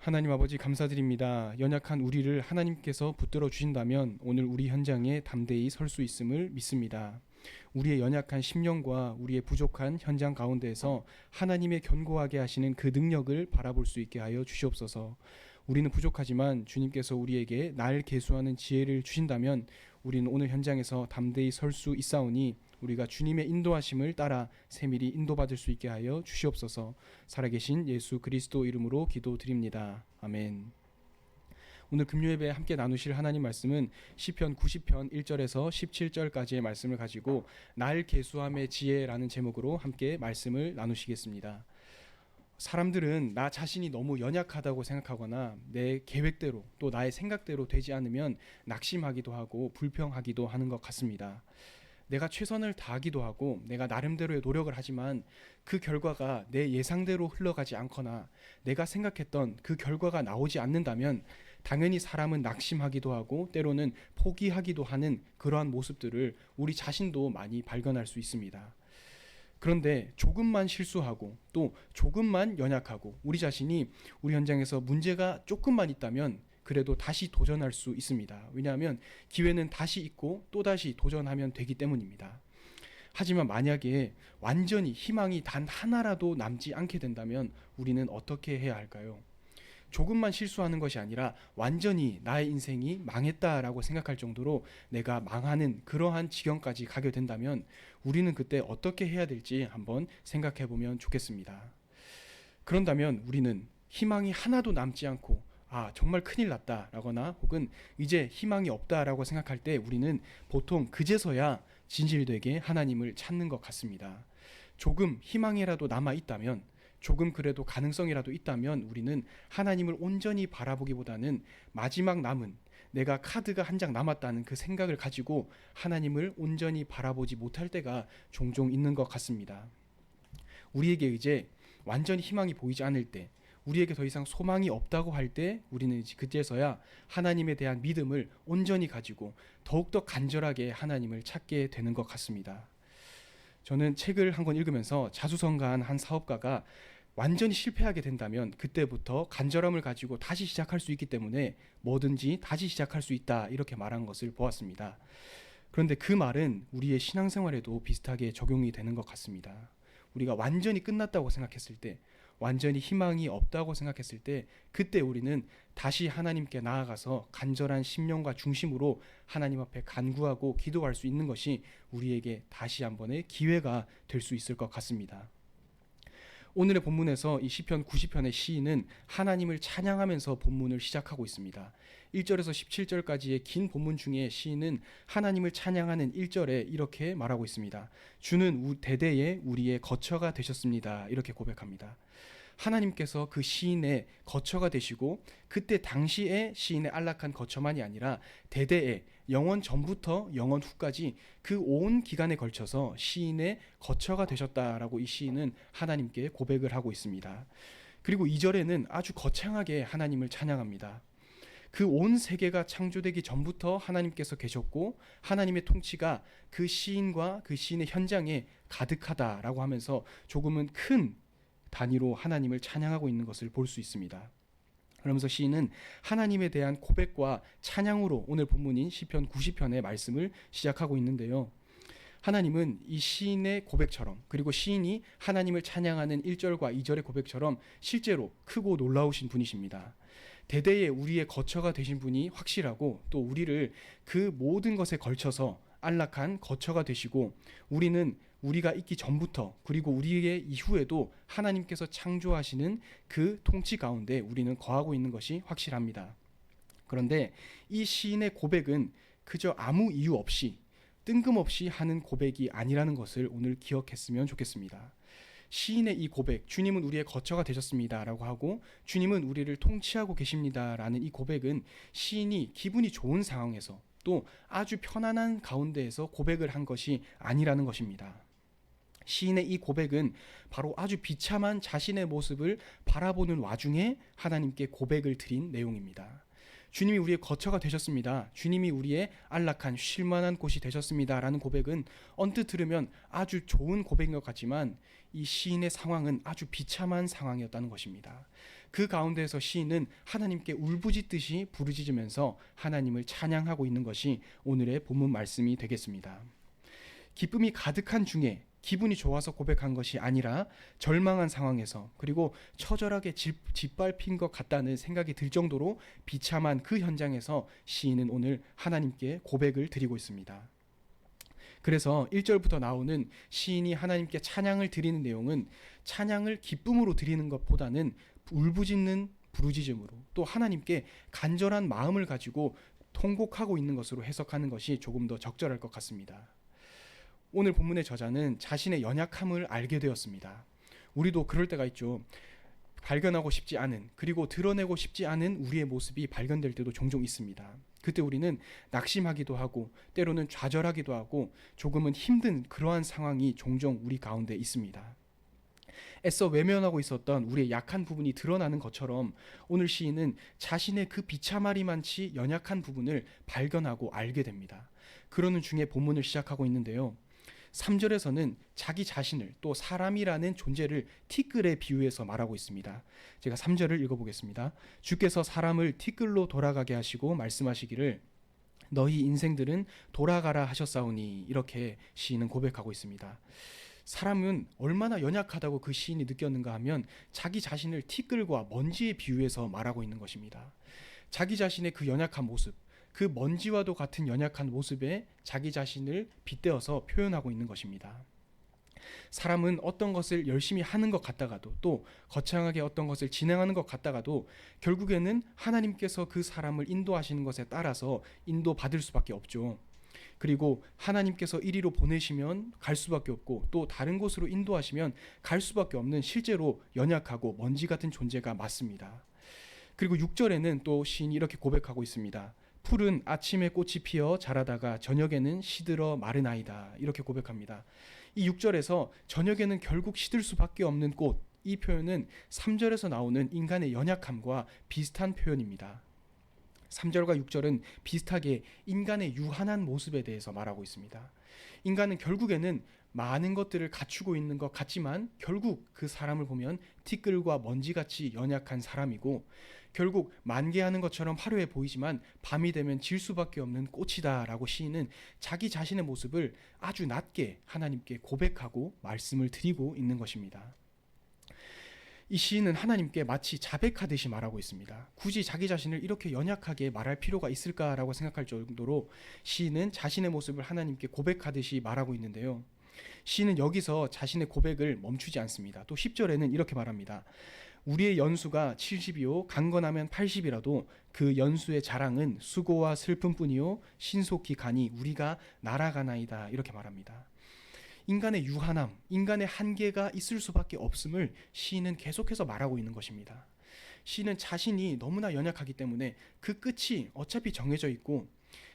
하나님 아버지 감사드립니다. 연약한 우리를 하나님께서 붙들어 주신다면 오늘 우리 현장에 담대히 설 수 있음을 믿습니다. 우리의 연약한 심령과 우리의 부족한 현장 가운데에서 하나님의 견고하게 하시는 그 능력을 바라볼 수 있게 하여 주시옵소서. 우리는 부족하지만 주님께서 우리에게 날 계수하는 지혜를 주신다면 우리는 오늘 현장에서 담대히 설 수 있사오니 우리가 주님의 인도하심을 따라 세밀히 인도받을 수 있게 하여 주시옵소서. 살아계신 예수 그리스도 이름으로 기도드립니다. 아멘. 오늘 금요예배에 함께 나누실 하나님 말씀은 시편 90편 1절에서 17절까지의 말씀을 가지고 날 계수함의 지혜라는 제목으로 함께 말씀을 나누시겠습니다. 사람들은 나 자신이 너무 연약하다고 생각하거나 내 계획대로 또 나의 생각대로 되지 않으면 낙심하기도 하고 불평하기도 하는 것 같습니다. 내가 최선을 다하기도 하고 내가 나름대로의 노력을 하지만 그 결과가 내 예상대로 흘러가지 않거나 내가 생각했던 그 결과가 나오지 않는다면 당연히 사람은 낙심하기도 하고 때로는 포기하기도 하는 그러한 모습들을 우리 자신도 많이 발견할 수 있습니다. 그런데 조금만 실수하고 또 조금만 연약하고 우리 자신이 우리 현장에서 문제가 조금만 있다면 그래도 다시 도전할 수 있습니다. 왜냐하면 기회는 다시 있고 또다시 도전하면 되기 때문입니다. 하지만 만약에 완전히 희망이 단 하나라도 남지 않게 된다면 우리는 어떻게 해야 할까요? 조금만 실수하는 것이 아니라 완전히 나의 인생이 망했다라고 생각할 정도로 내가 망하는 그러한 지경까지 가게 된다면 우리는 그때 어떻게 해야 될지 한번 생각해 보면 좋겠습니다. 그런다면 우리는 희망이 하나도 남지 않고 정말 큰일 났다 라거나 혹은 이제 희망이 없다라고 생각할 때 우리는 보통 그제서야 진실되게 하나님을 찾는 것 같습니다. 조금 희망이라도 남아있다면 조금 그래도 가능성이라도 있다면 우리는 하나님을 온전히 바라보기보다는 마지막 남은 내가 카드가 한 장 남았다는 그 생각을 가지고 하나님을 온전히 바라보지 못할 때가 종종 있는 것 같습니다. 우리에게 이제 완전히 희망이 보이지 않을 때 우리에게 더 이상 소망이 없다고 할 때 우리는 그제서야 하나님에 대한 믿음을 온전히 가지고 더욱더 간절하게 하나님을 찾게 되는 것 같습니다. 저는 책을 한 권 읽으면서 자수성가한 한 사업가가 완전히 실패하게 된다면 그때부터 간절함을 가지고 다시 시작할 수 있기 때문에 뭐든지 다시 시작할 수 있다 이렇게 말한 것을 보았습니다. 그런데 그 말은 우리의 신앙생활에도 비슷하게 적용이 되는 것 같습니다. 우리가 완전히 끝났다고 생각했을 때 완전히 희망이 없다고 생각했을 때 그때 우리는 다시 하나님께 나아가서 간절한 심령과 중심으로 하나님 앞에 간구하고 기도할 수 있는 것이 우리에게 다시 한번의 기회가 될 수 있을 것 같습니다. 오늘의 본문에서 이 시편 90편의 시인은 하나님을 찬양하면서 본문을 시작하고 있습니다. 1절에서 17절까지의 긴 본문 중에 시인은 하나님을 찬양하는 1절에 이렇게 말하고 있습니다. 주는 대대에 우리의 거처가 되셨습니다. 이렇게 고백합니다. 하나님께서 그 시인의 거처가 되시고 그때 당시에 시인의 안락한 거처만이 아니라 대대에 영원 전부터 영원 후까지 그 온 기간에 걸쳐서 시인의 거처가 되셨다라고 이 시인은 하나님께 고백을 하고 있습니다. 그리고 2절에는 아주 거창하게 하나님을 찬양합니다. 그 온 세계가 창조되기 전부터 하나님께서 계셨고 하나님의 통치가 그 시인과 그 시인의 현장에 가득하다라고 하면서 조금은 큰 단위로 하나님을 찬양하고 있는 것을 볼 수 있습니다. 그러면서 시인은 하나님에 대한 고백과 찬양으로 오늘 본문인 시편 90편의 말씀을 시작하고 있는데요. 하나님은 이 시인의 고백처럼 그리고 시인이 하나님을 찬양하는 1절과 2절의 고백처럼 실제로 크고 놀라우신 분이십니다. 대대에 우리의 거처가 되신 분이 확실하고 또 우리를 그 모든 것에 걸쳐서 안락한 거처가 되시고 우리는 우리가 있기 전부터 그리고 우리의 이후에도 하나님께서 창조하시는 그 통치 가운데 우리는 거하고 있는 것이 확실합니다. 그런데 이 시인의 고백은 그저 아무 이유 없이 뜬금없이 하는 고백이 아니라는 것을 오늘 기억했으면 좋겠습니다. 시인의 이 고백, 주님은 우리의 거처가 되셨습니다 라고 하고 주님은 우리를 통치하고 계십니다 라는 이 고백은 시인이 기분이 좋은 상황에서 또 아주 편안한 가운데에서 고백을 한 것이 아니라는 것입니다. 시인의 이 고백은 바로 아주 비참한 자신의 모습을 바라보는 와중에 하나님께 고백을 드린 내용입니다. 주님이 우리의 거처가 되셨습니다. 주님이 우리의 안락한 쉴만한 곳이 되셨습니다 라는 고백은 언뜻 들으면 아주 좋은 고백인 것 같지만 이 시인의 상황은 아주 비참한 상황이었다는 것입니다. 그 가운데에서 시인은 하나님께 울부짖듯이 부르짖으면서 하나님을 찬양하고 있는 것이 오늘의 본문 말씀이 되겠습니다. 기쁨이 가득한 중에 기분이 좋아서 고백한 것이 아니라 절망한 상황에서, 그리고 처절하게 짓밟힌 것 같다는 생각이 들 정도로 비참한 그 현장에서 시인은 오늘 하나님께 고백을 드리고 있습니다. 그래서 1절부터 나오는 시인이 하나님께 찬양을 드리는 내용은 찬양을 기쁨으로 드리는 것보다는 울부짖는 부르짖음으로, 또 하나님께 간절한 마음을 가지고 통곡하고 있는 것으로 해석하는 것이 조금 더 적절할 것 같습니다. 오늘 본문의 저자는 자신의 연약함을 알게 되었습니다. 우리도 그럴 때가 있죠. 발견하고 싶지 않은, 그리고 드러내고 싶지 않은 우리의 모습이 발견될 때도 종종 있습니다. 그때 우리는 낙심하기도 하고 때로는 좌절하기도 하고 조금은 힘든 그러한 상황이 종종 우리 가운데 있습니다. 애써 외면하고 있었던 우리의 약한 부분이 드러나는 것처럼 오늘 시인은 자신의 그 비참하리만치 연약한 부분을 발견하고 알게 됩니다. 그러는 중에 본문을 시작하고 있는데요. 3절에서는 자기 자신을, 또 사람이라는 존재를 티끌에 비유해서 말하고 있습니다. 제가 3절을 읽어보겠습니다. 주께서 사람을 티끌로 돌아가게 하시고 말씀하시기를 너희 인생들은 돌아가라 하셨사오니, 이렇게 시인은 고백하고 있습니다. 사람은 얼마나 연약하다고 그 시인이 느꼈는가 하면 자기 자신을 티끌과 먼지에 비유해서 말하고 있는 것입니다. 자기 자신의 그 연약한 모습, 그 먼지와도 같은 연약한 모습에 자기 자신을 빗대어서 표현하고 있는 것입니다. 사람은 어떤 것을 열심히 하는 것 같다가도, 또 거창하게 어떤 것을 진행하는 것 같다가도 결국에는 하나님께서 그 사람을 인도하시는 것에 따라서 인도받을 수밖에 없죠. 그리고 하나님께서 이리로 보내시면 갈 수밖에 없고, 또 다른 곳으로 인도하시면 갈 수밖에 없는 실제로 연약하고 먼지 같은 존재가 맞습니다. 그리고 6절에는 또 시인이 이렇게 고백하고 있습니다. 풀은 아침에 꽃이 피어 자라다가 저녁에는 시들어 마르나이다, 이렇게 고백합니다. 이 6절에서 저녁에는 결국 시들 수밖에 없는 꽃, 이 표현은 3절에서 나오는 인간의 연약함과 비슷한 표현입니다. 3절과 6절은 비슷하게 인간의 유한한 모습에 대해서 말하고 있습니다. 인간은 결국에는 많은 것들을 갖추고 있는 것 같지만 결국 그 사람을 보면 티끌과 먼지같이 연약한 사람이고, 결국 만개하는 것처럼 화려해 보이지만 밤이 되면 질 수밖에 없는 꽃이다 라고 시인은 자기 자신의 모습을 아주 낮게 하나님께 고백하고 말씀을 드리고 있는 것입니다. 이 시인은 하나님께 마치 자백하듯이 말하고 있습니다. 굳이 자기 자신을 이렇게 연약하게 말할 필요가 있을까라고 생각할 정도로 시인은 자신의 모습을 하나님께 고백하듯이 말하고 있는데요. 시인은 여기서 자신의 고백을 멈추지 않습니다. 또 10절에는 이렇게 말합니다. 우리의 연수가 70이요 강건하면 80이라도 그 연수의 자랑은 수고와 슬픔뿐이요 신속히 가니 우리가 날아가나이다, 이렇게 말합니다. 인간의 유한함, 인간의 한계가 있을 수밖에 없음을 시인은 계속해서 말하고 있는 것입니다. 시인은 자신이 너무나 연약하기 때문에 그 끝이 어차피 정해져 있고,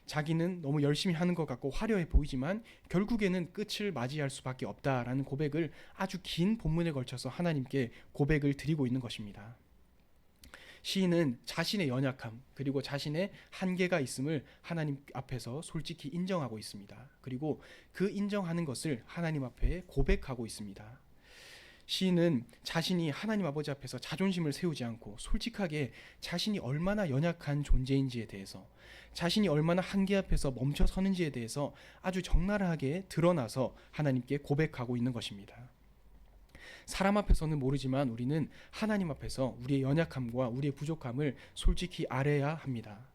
자기는 너무 열심히 하는 것 같고 화려해 보이지만 결국에는 끝을 맞이할 수밖에 없다라는 고백을 아주 긴 본문에 걸쳐서 하나님께 고백을 드리고 있는 것입니다. 시인은 자신의 연약함, 그리고 자신의 한계가 있음을 하나님 앞에서 솔직히 인정하고 있습니다. 그리고 그 인정하는 것을 하나님 앞에 고백하고 있습니다. 시인은 자신이 하나님 아버지 앞에서 자존심을 세우지 않고 솔직하게 자신이 얼마나 연약한 존재인지에 대해서, 자신이 얼마나 한계 앞에서 멈춰 서는지에 대해서 아주 적나라하게 드러나서 하나님께 고백하고 있는 것입니다. 사람 앞에서는 모르지만 우리는 하나님 앞에서 우리의 연약함과 우리의 부족함을 솔직히 알아야 합니다.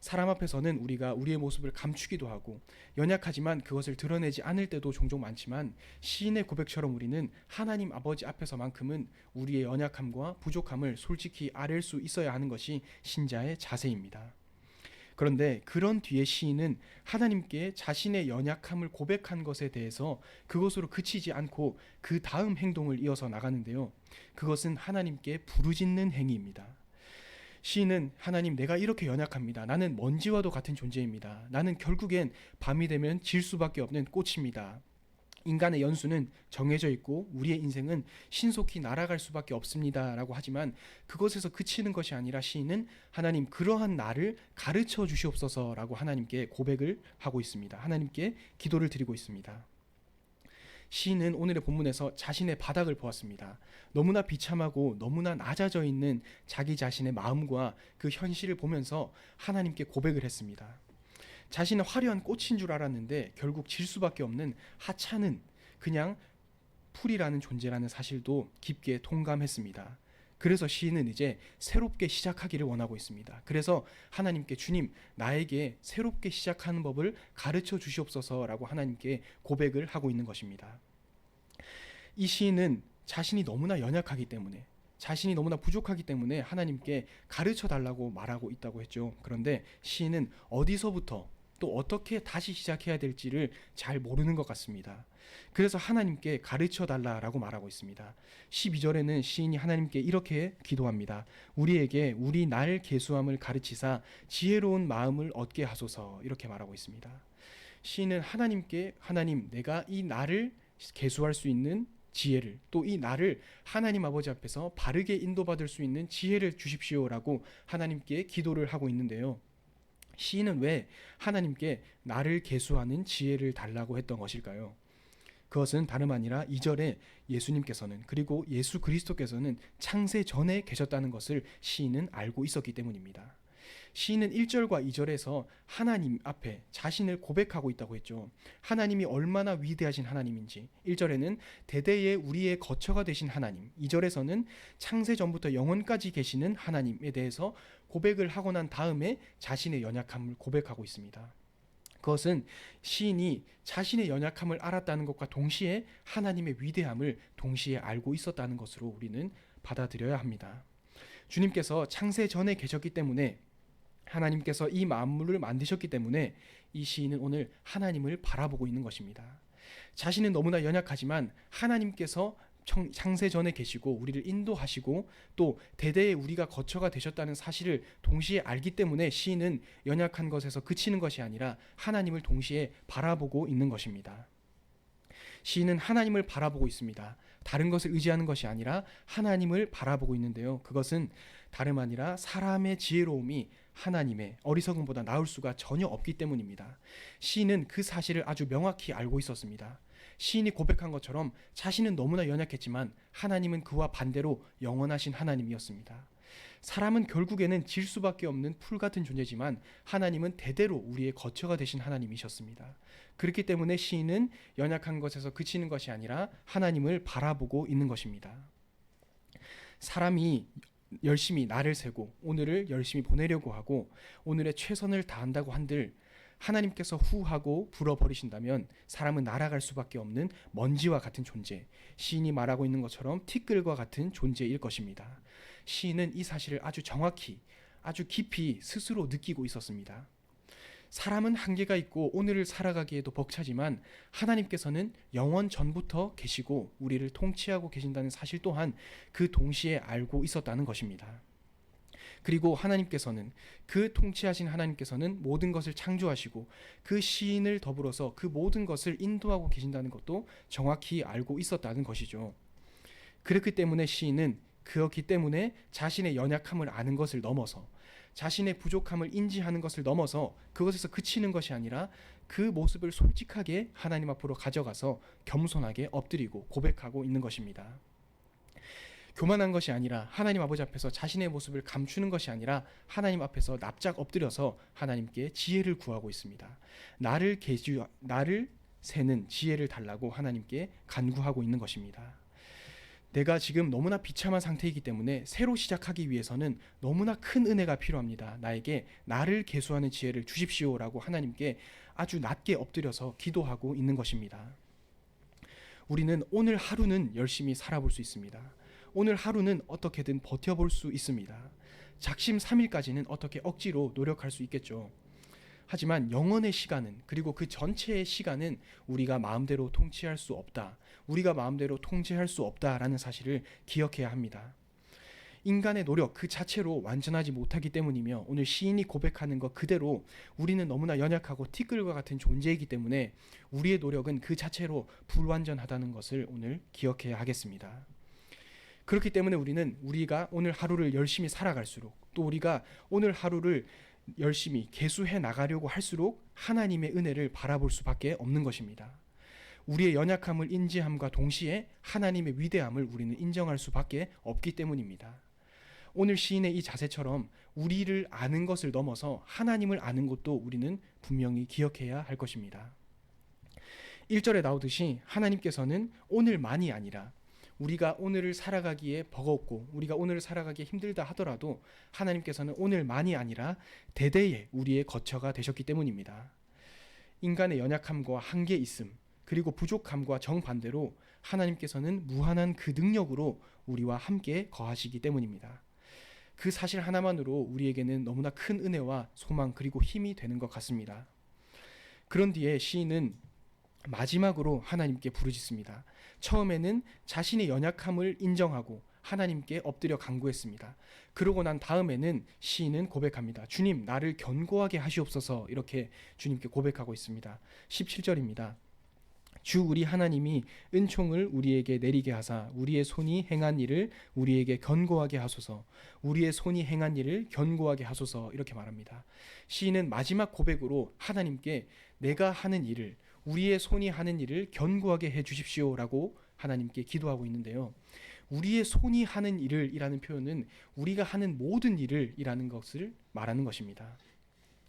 사람 앞에서는 우리가 우리의 모습을 감추기도 하고 연약하지만 그것을 드러내지 않을 때도 종종 많지만, 시인의 고백처럼 우리는 하나님 아버지 앞에서만큼은 우리의 연약함과 부족함을 솔직히 아뢰 수 있어야 하는 것이 신자의 자세입니다. 그런데 그런 뒤에 시인은 하나님께 자신의 연약함을 고백한 것에 대해서 그것으로 그치지 않고 그 다음 행동을 이어서 나가는데요. 그것은 하나님께 부르짖는 행위입니다. 시인은 하나님, 내가 이렇게 연약합니다. 나는 먼지와도 같은 존재입니다. 나는 결국엔 밤이 되면 질 수밖에 없는 꽃입니다. 인간의 연수는 정해져 있고 우리의 인생은 신속히 날아갈 수밖에 없습니다 라고 하지만 그것에서 그치는 것이 아니라 시인은 하나님, 그러한 나를 가르쳐 주시옵소서 라고 하나님께 고백을 하고 있습니다. 하나님께 기도를 드리고 있습니다. 시인은 오늘의 본문에서 자신의 바닥을 보았습니다. 너무나 비참하고 너무나 낮아져 있는 자기 자신의 마음과 그 현실을 보면서 하나님께 고백을 했습니다. 자신은 화려한 꽃인 줄 알았는데 결국 질 수밖에 없는 하찮은 그냥 풀이라는 존재라는 사실도 깊게 동감했습니다. 그래서 시인은 이제 새롭게 시작하기를 원하고 있습니다. 그래서 하나님께 주님, 나에게 새롭게 시작하는 법을 가르쳐 주시옵소서라고 하나님께 고백을 하고 있는 것입니다. 이 시인은 자신이 너무나 연약하기 때문에, 자신이 너무나 부족하기 때문에 하나님께 가르쳐 달라고 말하고 있다고 했죠. 그런데 시인은 어디서부터 또 어떻게 다시 시작해야 될지를 잘 모르는 것 같습니다. 그래서 하나님께 가르쳐 달라라고 말하고 있습니다. 12절에는 시인이 하나님께 이렇게 기도합니다. 우리에게 우리 날 계수함을 가르치사 지혜로운 마음을 얻게 하소서, 이렇게 말하고 있습니다. 시인은 하나님께, 하나님, 내가 이 날을 계수할 수 있는 지혜를, 또 이 나를 하나님 아버지 앞에서 바르게 인도받을 수 있는 지혜를 주십시오라고 하나님께 기도를 하고 있는데요. 시인은 왜 하나님께 나를 계수하는 지혜를 달라고 했던 것일까요? 그것은 다름 아니라 2절에 예수님께서는, 그리고 예수 그리스도께서는 창세 전에 계셨다는 것을 시인은 알고 있었기 때문입니다. 시인은 1절과 2절에서 하나님 앞에 자신을 고백하고 있다고 했죠. 하나님이 얼마나 위대하신 하나님인지, 1절에는 대대에 우리의 거처가 되신 하나님, 2절에서는 창세 전부터 영원까지 계시는 하나님에 대해서 고백을 하고 난 다음에 자신의 연약함을 고백하고 있습니다. 그것은 시인이 자신의 연약함을 알았다는 것과 동시에 하나님의 위대함을 동시에 알고 있었다는 것으로 우리는 받아들여야 합니다. 주님께서 창세 전에 계셨기 때문에, 하나님께서 이 만물을 만드셨기 때문에 이 시인은 오늘 하나님을 바라보고 있는 것입니다. 자신은 너무나 연약하지만 하나님께서 창세 전에 계시고 우리를 인도하시고 또 대대에 우리가 거처가 되셨다는 사실을 동시에 알기 때문에 시인은 연약한 것에서 그치는 것이 아니라 하나님을 동시에 바라보고 있는 것입니다. 시인은 하나님을 바라보고 있습니다. 다른 것을 의지하는 것이 아니라 하나님을 바라보고 있는데요. 그것은 다름 아니라 사람의 지혜로움이 하나님의 어리석음보다 나을 수가 전혀 없기 때문입니다. 시인은 그 사실을 아주 명확히 알고 있었습니다. 시인이 고백한 것처럼 자신은 너무나 연약했지만 하나님은 그와 반대로 영원하신 하나님이었습니다. 사람은 결국에는 질 수밖에 없는 풀 같은 존재지만 하나님은 대대로 우리의 거처가 되신 하나님이셨습니다. 그렇기 때문에 시인은 연약한 것에서 그치는 것이 아니라 하나님을 바라보고 있는 것입니다. 사람이 열심히 날을 새고 오늘을 열심히 보내려고 하고 오늘의 최선을 다한다고 한들 하나님께서 후하고 불어버리신다면 사람은 날아갈 수밖에 없는 먼지와 같은 존재, 시인이 말하고 있는 것처럼 티끌과 같은 존재일 것입니다. 시인은 이 사실을 아주 정확히, 아주 깊이 스스로 느끼고 있었습니다. 사람은 한계가 있고 오늘을 살아가기에도 벅차지만 하나님께서는 영원 전부터 계시고 우리를 통치하고 계신다는 사실 또한 그 동시에 알고 있었다는 것입니다. 그리고 하나님께서는, 그 통치하신 하나님께서는 모든 것을 창조하시고 그 시인을 더불어서 그 모든 것을 인도하고 계신다는 것도 정확히 알고 있었다는 것이죠. 그렇기 때문에 시인은, 그렇기 때문에 자신의 연약함을 아는 것을 넘어서, 자신의 부족함을 인지하는 것을 넘어서 그것에서 그치는 것이 아니라 그 모습을 솔직하게 하나님 앞으로 가져가서 겸손하게 엎드리고 고백하고 있는 것입니다. 교만한 것이 아니라 하나님 아버지 앞에서 자신의 모습을 감추는 것이 아니라 하나님 앞에서 납작 엎드려서 하나님께 지혜를 구하고 있습니다. 나를 세는 지혜를 달라고 하나님께 간구하고 있는 것입니다. 내가 지금 너무나 비참한 상태이기 때문에 새로 시작하기 위해서는 너무나 큰 은혜가 필요합니다. 나에게 나를 계수하는 지혜를 주십시오라고 하나님께 아주 낮게 엎드려서 기도하고 있는 것입니다. 우리는 오늘 하루는 열심히 살아볼 수 있습니다. 오늘 하루는 어떻게든 버텨볼 수 있습니다. 작심 3일까지는 어떻게 억지로 노력할 수 있겠죠. 하지만 영원의 시간은, 그리고 그 전체의 시간은 우리가 마음대로 통치할 수 없다, 우리가 마음대로 통제할 수 없다라는 사실을 기억해야 합니다. 인간의 노력 그 자체로 완전하지 못하기 때문이며 오늘 시인이 고백하는 것 그대로 우리는 너무나 연약하고 티끌과 같은 존재이기 때문에 우리의 노력은 그 자체로 불완전하다는 것을 오늘 기억해야 하겠습니다. 그렇기 때문에 우리가 오늘 하루를 열심히 살아갈수록, 또 우리가 오늘 하루를 열심히 계수해 나가려고 할수록 하나님의 은혜를 바라볼 수밖에 없는 것입니다. 우리의 연약함을 인지함과 동시에 하나님의 위대함을 우리는 인정할 수밖에 없기 때문입니다. 오늘 시인의 이 자세처럼 우리를 아는 것을 넘어서 하나님을 아는 것도 우리는 분명히 기억해야 할 것입니다. 1절에 나오듯이 하나님께서는 오늘만이 아니라 우리가 오늘을 살아가기에 버겁고 우리가 오늘을 살아가기에 힘들다 하더라도 하나님께서는 오늘만이 아니라 대대에 우리의 거처가 되셨기 때문입니다. 인간의 연약함과 한계 있음 그리고 부족함과 정반대로 하나님께서는 무한한 그 능력으로 우리와 함께 거하시기 때문입니다. 그 사실 하나만으로 우리에게는 너무나 큰 은혜와 소망 그리고 힘이 되는 것 같습니다. 그런 뒤에 시인은 마지막으로 하나님께 부르짖습니다. 처음에는 자신의 연약함을 인정하고 하나님께 엎드려 간구했습니다. 그러고 난 다음에는 시인은 고백합니다. 주님, 나를 견고하게 하시옵소서. 이렇게 주님께 고백하고 있습니다. 17절입니다. 주 우리 하나님이 은총을 우리에게 내리게 하사 우리의 손이 행한 일을 우리에게 견고하게 하소서. 우리의 손이 행한 일을 견고하게 하소서. 이렇게 말합니다. 시인은 마지막 고백으로 하나님께 내가 하는 일을 우리의 손이 하는 일을 견고하게 해 주십시오라고 하나님께 기도하고 있는데요. 우리의 손이 하는 일을 이라는 표현은 우리가 하는 모든 일을 이라는 것을 말하는 것입니다.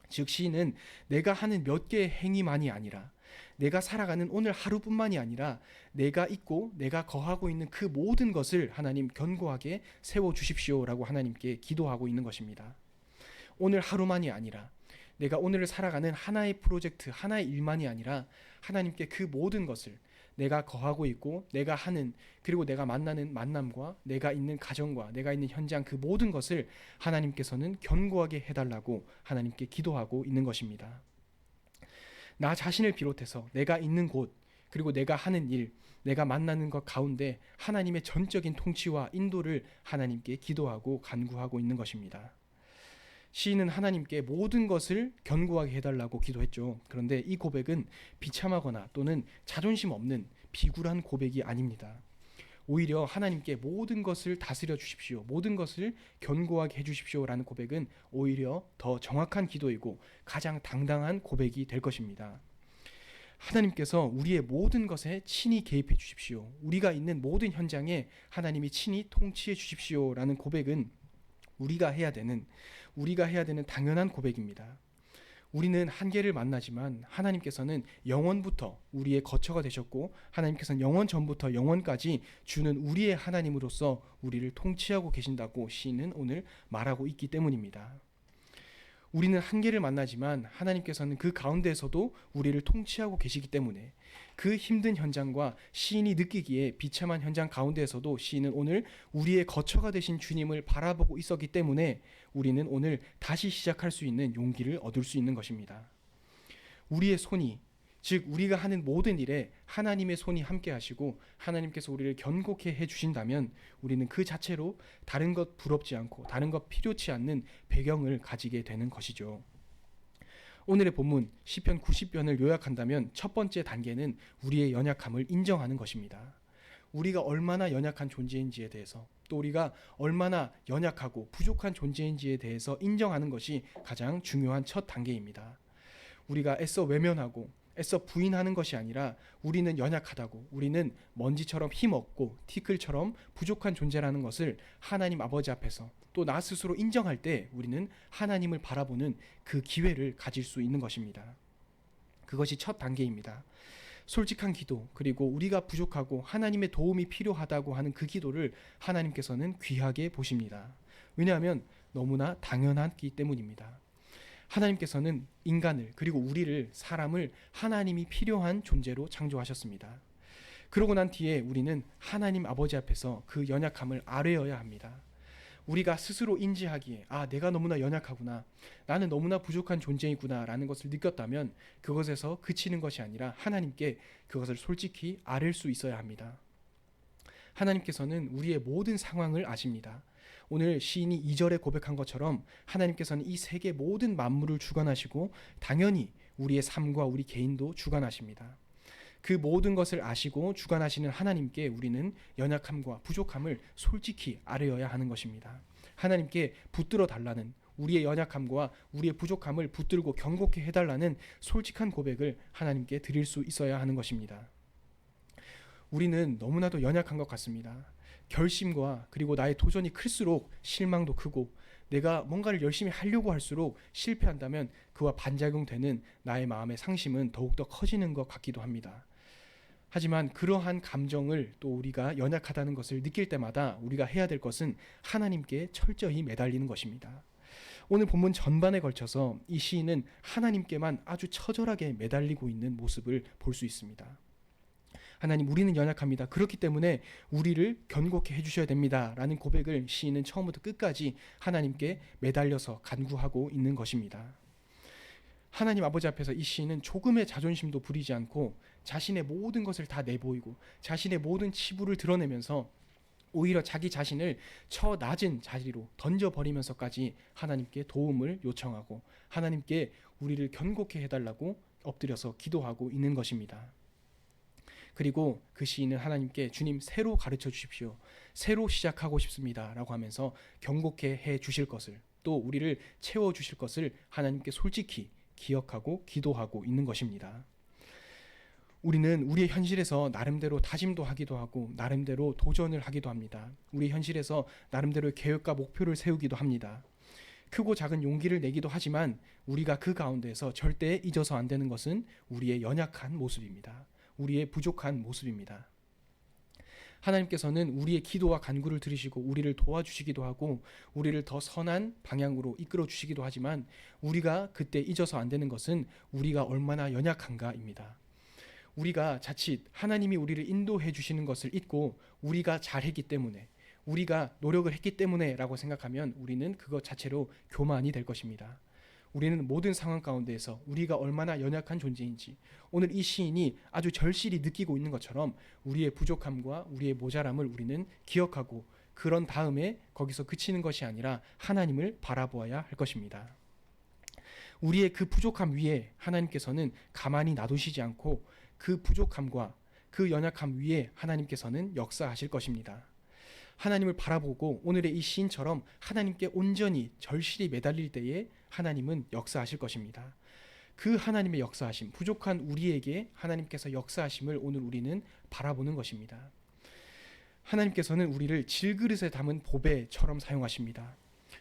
즉 시인은 내가 하는 몇 개의 행위만이 아니라 내가 살아가는 오늘 하루뿐만이 아니라 내가 있고 내가 거하고 있는 그 모든 것을 하나님 견고하게 세워주십시오라고 하나님께 기도하고 있는 것입니다. 오늘 하루만이 아니라 내가 오늘을 살아가는 하나의 프로젝트, 하나의 일만이 아니라 하나님께 그 모든 것을 내가 거하고 있고 내가 하는 그리고 내가 만나는 만남과 내가 있는 가정과 내가 있는 현장 그 모든 것을 하나님께서는 견고하게 해달라고 하나님께 기도하고 있는 것입니다. 나 자신을 비롯해서 내가 있는 곳 그리고 내가 하는 일, 내가 만나는 것 가운데 하나님의 전적인 통치와 인도를 하나님께 기도하고 간구하고 있는 것입니다. 시인은 하나님께 모든 것을 견고하게 해달라고 기도했죠. 그런데 이 고백은 비참하거나 또는 자존심 없는 비굴한 고백이 아닙니다. 오히려 하나님께 모든 것을 다스려 주십시오. 모든 것을 견고하게 해주십시오라는 고백은 오히려 더 정확한 기도이고 가장 당당한 고백이 될 것입니다. 하나님께서 우리의 모든 것에 친히 개입해 주십시오. 우리가 있는 모든 현장에 하나님이 친히 통치해 주십시오라는 고백은 우리가 해야 되는 당연한 고백입니다. 우리는 한계를 만나지만 하나님께서는 영원부터 우리의 거처가 되셨고 하나님께서는 영원 전부터 영원까지 주는 우리의 하나님으로서 우리를 통치하고 계신다고 시인은 오늘 말하고 있기 때문입니다. 우리는 한계를 만나지만 하나님께서는 그 가운데에서도 우리를 통치하고 계시기 때문에 그 힘든 현장과 시인이 느끼기에 비참한 현장 가운데에서도 시인은 오늘 우리의 거처가 되신 주님을 바라보고 있었기 때문에 우리는 오늘 다시 시작할 수 있는 용기를 얻을 수 있는 것입니다. 우리의 손이 즉 우리가 하는 모든 일에 하나님의 손이 함께 하시고 하나님께서 우리를 견고케 해주신다면 우리는 그 자체로 다른 것 부럽지 않고 다른 것 필요치 않는 배경을 가지게 되는 것이죠. 오늘의 본문 시편 90편을 요약한다면 첫 번째 단계는 우리의 연약함을 인정하는 것입니다. 우리가 얼마나 연약한 존재인지에 대해서 또 우리가 얼마나 연약하고 부족한 존재인지에 대해서 인정하는 것이 가장 중요한 첫 단계입니다. 우리가 애써 외면하고 애써 부인하는 것이 아니라 우리는 연약하다고 우리는 먼지처럼 힘없고 티끌처럼 부족한 존재라는 것을 하나님 아버지 앞에서 또 나 스스로 인정할 때 우리는 하나님을 바라보는 그 기회를 가질 수 있는 것입니다. 그것이 첫 단계입니다. 솔직한 기도 그리고 우리가 부족하고 하나님의 도움이 필요하다고 하는 그 기도를 하나님께서는 귀하게 보십니다. 왜냐하면 너무나 당연하기 때문입니다. 하나님께서는 인간을 그리고 우리를 사람을 하나님이 필요한 존재로 창조하셨습니다. 그러고 난 뒤에 우리는 하나님 아버지 앞에서 그 연약함을 아뢰어야 합니다. 우리가 스스로 인지하기에 내가 너무나 연약하구나 나는 너무나 부족한 존재이구나 라는 것을 느꼈다면 그것에서 그치는 것이 아니라 하나님께 그것을 솔직히 아뢰 수 있어야 합니다. 하나님께서는 우리의 모든 상황을 아십니다. 오늘 시인이 2절에 고백한 것처럼 하나님께서는 이 세계 모든 만물을 주관하시고 당연히 우리의 삶과 우리 개인도 주관하십니다. 그 모든 것을 아시고 주관하시는 하나님께 우리는 연약함과 부족함을 솔직히 아뢰어야 하는 것입니다. 하나님께 붙들어 달라는 우리의 연약함과 우리의 부족함을 붙들고 견고케 해달라는 솔직한 고백을 하나님께 드릴 수 있어야 하는 것입니다. 우리는 너무나도 연약한 것 같습니다. 결심과 그리고 나의 도전이 클수록 실망도 크고, 내가 뭔가를 열심히 하려고 할수록 실패한다면 그와 반작용되는 나의 마음의 상심은 더욱더 커지는 것 같기도 합니다. 하지만 그러한 감정을 또 우리가 연약하다는 것을 느낄 때마다 우리가 해야 될 것은 하나님께 철저히 매달리는 것입니다. 오늘 본문 전반에 걸쳐서 이 시인은 하나님께만 아주 처절하게 매달리고 있는 모습을 볼 수 있습니다. 하나님, 우리는 연약합니다. 그렇기 때문에 우리를 견고케 해주셔야 됩니다. 라는 고백을 시인은 처음부터 끝까지 하나님께 매달려서 간구하고 있는 것입니다. 하나님 아버지 앞에서 이 시인은 조금의 자존심도 부리지 않고 자신의 모든 것을 다 내보이고 자신의 모든 치부를 드러내면서 오히려 자기 자신을 저 낮은 자리로 던져버리면서까지 하나님께 도움을 요청하고 하나님께 우리를 견고케 해달라고 엎드려서 기도하고 있는 것입니다. 그리고 그 시인은 하나님께 주님, 새로 가르쳐 주십시오. 새로 시작하고 싶습니다. 라고 하면서 견고케 해 주실 것을, 또 우리를 채워 주실 것을 하나님께 솔직히 기억하고 기도하고 있는 것입니다. 우리는 우리의 현실에서 나름대로 다짐도 하기도 하고 나름대로 도전을 하기도 합니다. 우리 현실에서 나름대로의 계획과 목표를 세우기도 합니다. 크고 작은 용기를 내기도 하지만 우리가 그 가운데에서 절대 잊어서 안 되는 것은 우리의 연약한 모습입니다. 우리의 부족한 모습입니다. 하나님께서는 우리의 기도와 간구를 들으시고 우리를 도와주시기도 하고 우리를 더 선한 방향으로 이끌어 주시기도 하지만 우리가 그때 잊어서 안 되는 것은 우리가 얼마나 연약한가입니다. 우리가 자칫 하나님이 우리를 인도해 주시는 것을 잊고 우리가 잘했기 때문에, 우리가 노력을 했기 때문에 라고 생각하면 우리는 그것 자체로 교만이 될 것입니다. 우리는 모든 상황 가운데에서 우리가 얼마나 연약한 존재인지 오늘 이 시인이 아주 절실히 느끼고 있는 것처럼 우리의 부족함과 우리의 모자람을 우리는 기억하고 그런 다음에 거기서 그치는 것이 아니라 하나님을 바라보아야 할 것입니다. 우리의 그 부족함 위에 하나님께서는 가만히 놔두시지 않고 그 부족함과 그 연약함 위에 하나님께서는 역사하실 것입니다. 하나님을 바라보고 오늘의 이 시인처럼 하나님께 온전히 절실히 매달릴 때에 하나님은 역사하실 것입니다. 그 하나님의 역사하심, 부족한 우리에게 하나님께서 역사하심을 오늘 우리는 바라보는 것입니다. 하나님께서는 우리를 질그릇에 담은 보배처럼 사용하십니다.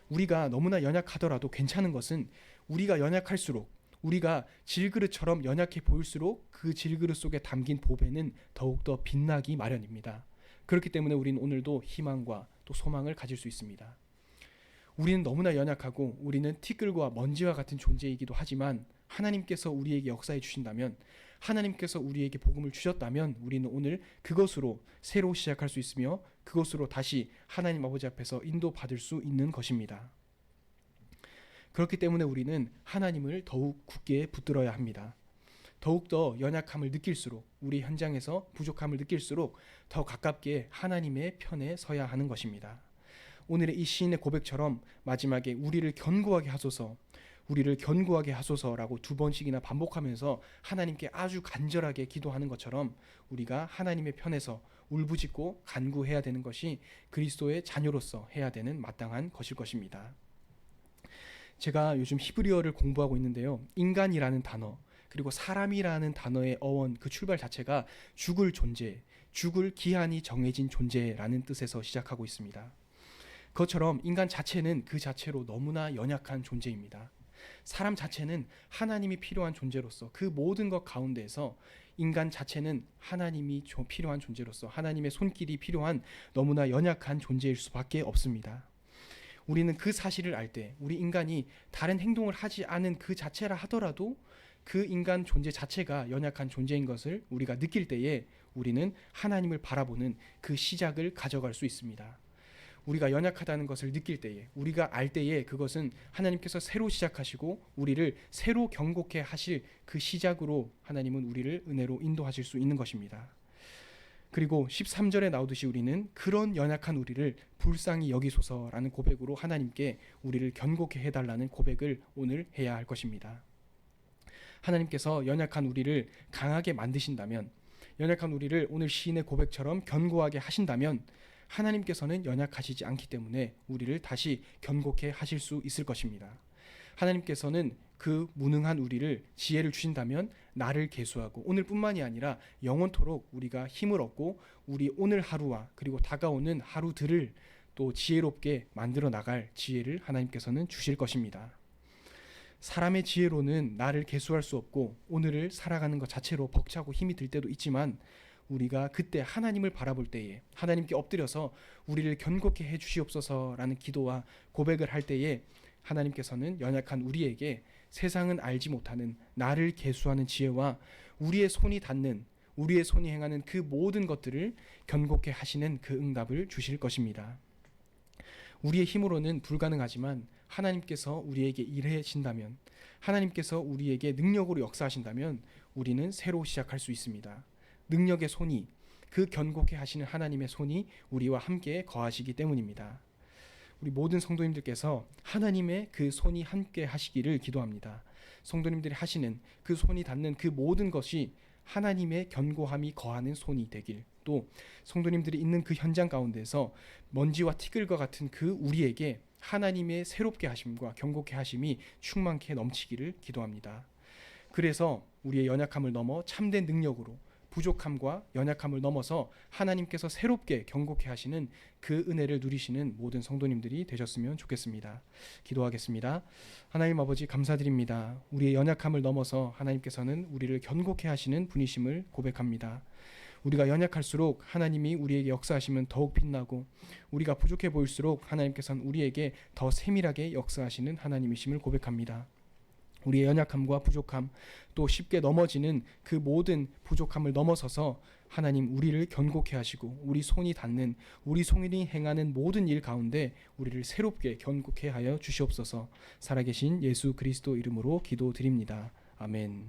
우리가 너무나 연약하더라도 괜찮은 것은 우리가 연약할수록, 우리가 질그릇처럼 연약해 보일수록 그 질그릇 속에 담긴 보배는 더욱더 빛나기 마련입니다. 그렇기 때문에 우리는 오늘도 희망과 또 소망을 가질 수 있습니다. 우리는 너무나 연약하고 우리는 티끌과 먼지와 같은 존재이기도 하지만 하나님께서 우리에게 역사해 주신다면, 하나님께서 우리에게 복음을 주셨다면 우리는 오늘 그것으로 새로 시작할 수 있으며 그것으로 다시 하나님 아버지 앞에서 인도받을 수 있는 것입니다. 그렇기 때문에 우리는 하나님을 더욱 굳게 붙들어야 합니다. 더욱더 연약함을 느낄수록, 우리 현장에서 부족함을 느낄수록 더 가깝게 하나님의 편에 서야 하는 것입니다. 오늘의 이 시인의 고백처럼 마지막에 우리를 견고하게 하소서, 우리를 견고하게 하소서라고 2번씩이나 반복하면서 하나님께 아주 간절하게 기도하는 것처럼 우리가 하나님의 편에서 울부짖고 간구해야 되는 것이 그리스도의 자녀로서 해야 되는 마땅한 것일 것입니다. 제가 요즘 히브리어를 공부하고 있는데요. 인간이라는 단어, 그리고 사람이라는 단어의 어원, 그 출발 자체가 죽을 존재, 죽을 기한이 정해진 존재라는 뜻에서 시작하고 있습니다. 그것처럼 인간 자체는 그 자체로 너무나 연약한 존재입니다. 사람 자체는 하나님이 필요한 존재로서 그 모든 것 가운데에서 인간 자체는 하나님이 필요한 존재로서 하나님의 손길이 필요한 너무나 연약한 존재일 수밖에 없습니다. 우리는 그 사실을 알 때, 우리 인간이 다른 행동을 하지 않은 그 자체라 하더라도 그 인간 존재 자체가 연약한 존재인 것을 우리가 느낄 때에 우리는 하나님을 바라보는 그 시작을 가져갈 수 있습니다. 우리가 연약하다는 것을 느낄 때에, 우리가 알 때에 그것은 하나님께서 새로 시작하시고 우리를 새로 견고케 하실 그 시작으로 하나님은 우리를 은혜로 인도하실 수 있는 것입니다. 그리고 13절에 나오듯이 우리는 그런 연약한 우리를 불쌍히 여기소서라는 고백으로 하나님께 우리를 견고케 해달라는 고백을 오늘 해야 할 것입니다. 하나님께서 연약한 우리를 강하게 만드신다면, 연약한 우리를 오늘 시인의 고백처럼 견고하게 하신다면 하나님께서는 연약하시지 않기 때문에 우리를 다시 견고케 하실 수 있을 것입니다. 하나님께서는 그 무능한 우리를 지혜를 주신다면 나를 계수하고 오늘뿐만이 아니라 영원토록 우리가 힘을 얻고 우리 오늘 하루와 그리고 다가오는 하루들을 또 지혜롭게 만들어 나갈 지혜를 하나님께서는 주실 것입니다. 사람의 지혜로는 나를 계수할 수 없고 오늘을 살아가는 것 자체로 벅차고 힘이 들 때도 있지만 우리가 그때 하나님을 바라볼 때에 하나님께 엎드려서 우리를 견고케 해 주시옵소서라는 기도와 고백을 할 때에 하나님께서는 연약한 우리에게 세상은 알지 못하는 나를 계수하는 지혜와 우리의 손이 닿는 우리의 손이 행하는 그 모든 것들을 견고케 하시는 그 응답을 주실 것입니다. 우리의 힘으로는 불가능하지만 하나님께서 우리에게 일하신다면, 하나님께서 우리에게 능력으로 역사하신다면 우리는 새로 시작할 수 있습니다. 능력의 손이, 그 견고케 하시는 하나님의 손이 우리와 함께 거하시기 때문입니다. 우리 모든 성도님들께서 하나님의 그 손이 함께 하시기를 기도합니다. 성도님들이 하시는 그 손이 닿는 그 모든 것이 하나님의 견고함이 거하는 손이 되길, 또 성도님들이 있는 그 현장 가운데서 먼지와 티끌과 같은 그 우리에게 하나님의 새롭게 하심과 견고케 하심이 충만케 넘치기를 기도합니다. 그래서 우리의 연약함을 넘어 참된 능력으로 부족함과 연약함을 넘어서 하나님께서 새롭게 견고케 하시는 그 은혜를 누리시는 모든 성도님들이 되셨으면 좋겠습니다. 기도하겠습니다. 하나님 아버지 감사드립니다. 우리의 연약함을 넘어서 하나님께서는 우리를 견고케 하시는 분이심을 고백합니다. 우리가 연약할수록 하나님이 우리에게 역사하시면 더욱 빛나고 우리가 부족해 보일수록 하나님께서는 우리에게 더 세밀하게 역사하시는 하나님이심을 고백합니다. 우리의 연약함과 부족함, 또 쉽게 넘어지는 그 모든 부족함을 넘어서서 하나님 우리를 견고케 하시고 우리 손이 닿는, 우리 손이 행하는 모든 일 가운데 우리를 새롭게 견고케 하여 주시옵소서. 살아계신 예수 그리스도 이름으로 기도드립니다. 아멘.